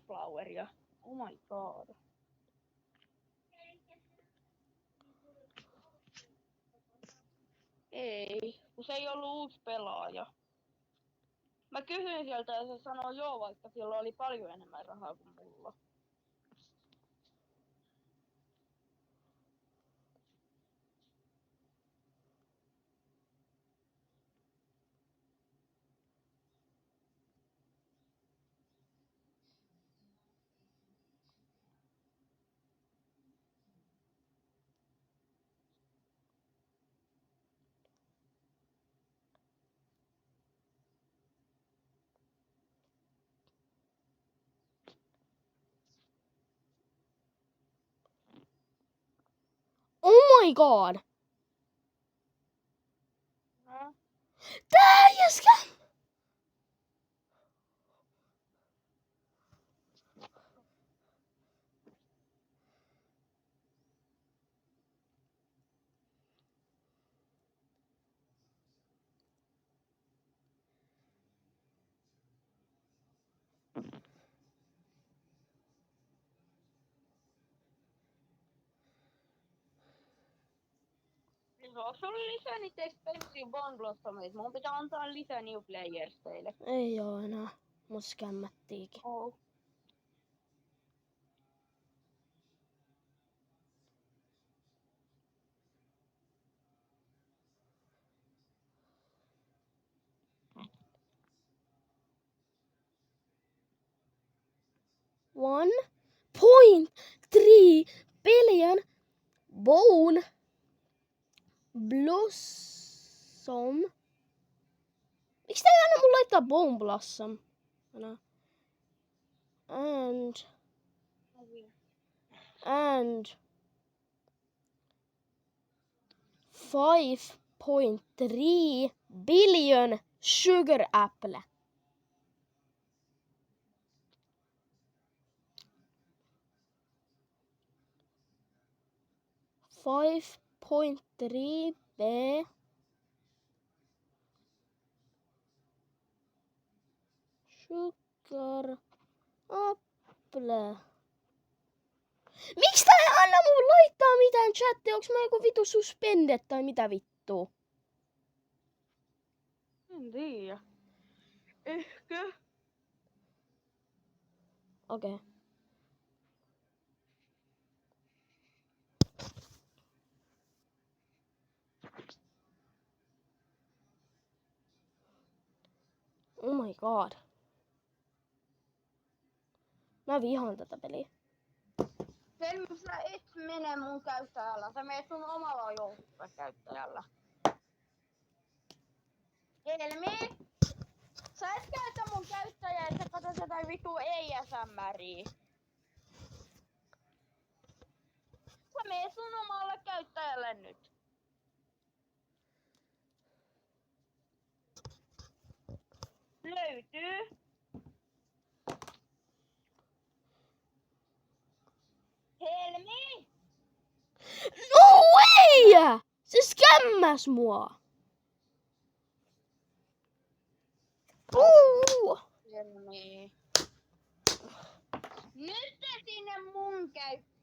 Sunfloweria. Oh my god. Ei, kun se ei ollut uusi pelaaja. Mä kysyin sieltä ja se sanoi joo, vaikka sillä oli paljon enemmän rahaa kuin mulla. Oh my god! No. Tää jäskä! Jos sulla lisää niitä expensive Bone Blossomit, mun pitää antaa lisää New Players teille. Ei oo enää. Mut skämmättiikin. Oh. $1.3 billion Bone Blossom. Miksi tää ei anna mun laittaa Bone Blossom? And 5.3 billion sugar apple. $5.3 B sugar apple. Miksi tää ei anna mun laittaa mitään chattia? Onks mä joku vitu suspended tai mitä vittua? En tiedä. Ehkä. Okei. Okay. Oh my god. Mä vihaan tätä peliä. Helmi, sä et mene mun käyttäjällä. Sä meet sun omalla joukkuekäyttäjällä. Helmi! Sä et käytä mun käyttäjää, et sä kato sitä vitu ESMRiä. Sä meet sun omalle käyttäjälle nyt. Löytyy. Helmi! No way! Se skämmäs mua. Helmi. Nyt sinne mun käyttäjälle.